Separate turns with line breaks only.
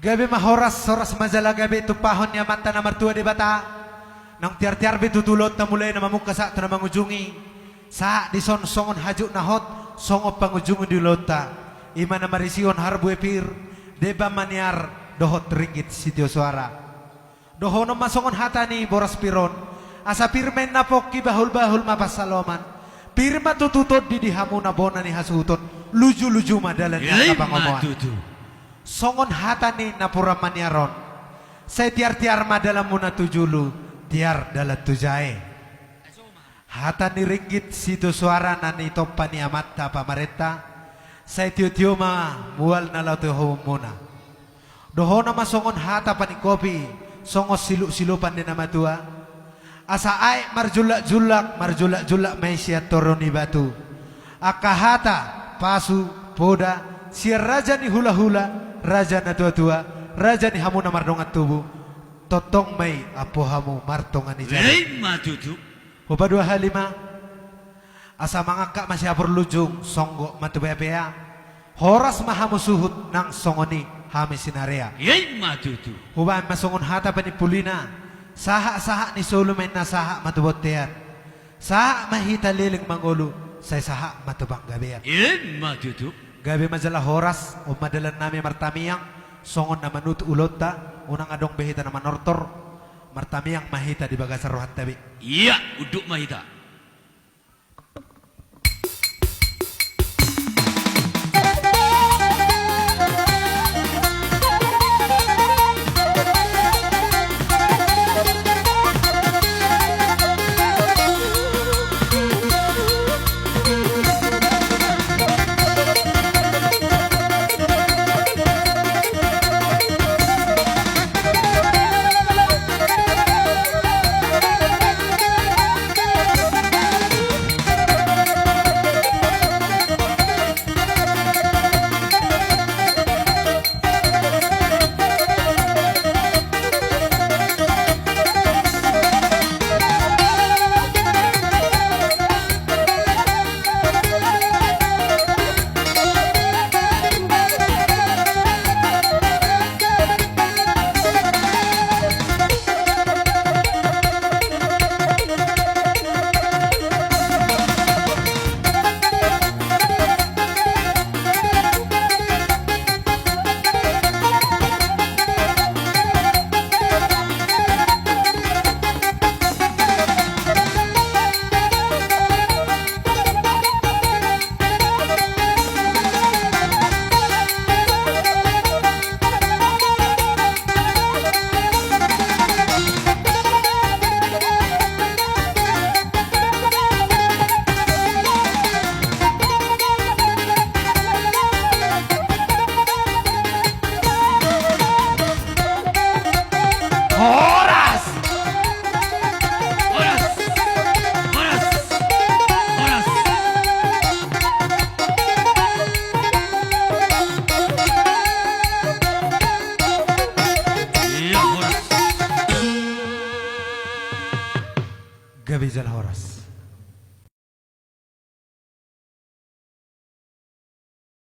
Gabi mahoras soras majala gabi tupahon niya mata na martua di bata. Nang tiar-tiar bitutulot na mulai na mamuka sa ito na mangujungi. Sa di son songon hajuk na hot songop pangujungi di lota. Ima na marision harbu epir. Deba maniar dohot ringgit sitio suara. Dohono masongon hata ni boras piron. Asa pirmen napok bahul-bahul mapasaloman. Pirma tututod di dihamu na bona ni hasuton. Luju-luju madalan niya kapangomoan. Songon hata ni napura maniaron. Saya tiar-tiar madalam muna tujulu. Tiar dalat tujae. Hata ni ringgit situ suara nani topa ni amata pamareta. Saya tiu-tiu ma mual na lautu muna. Dohona masongon hata panikopi. Songos silu-silupan din nama tua. Asa ay marjulak-julak may siya toroni batu. Akahata pasu poda si raja ni hula-hula. Raja na tua-tua, raja ni hamu na mardongan tubuh, totong may apo hamu martongan ni jari. Hupa 25, asa mangaka masih apur lujung, songgo matubaya-baya, horas mahamu suhut nang songoni hami sinarea. Hupa masongon hata panipulina, saha-saha ni solumen na saha matubotean, saha mahita liling mangolu, say saha matubang gabian. Gabi majalah horas o madalan nami martamiyang songon na manut ulota unang adong behita na manortor martamiyang mahita di bagasar rohan tabi.
Iya, uduk mahita.
Gabi jalan horas.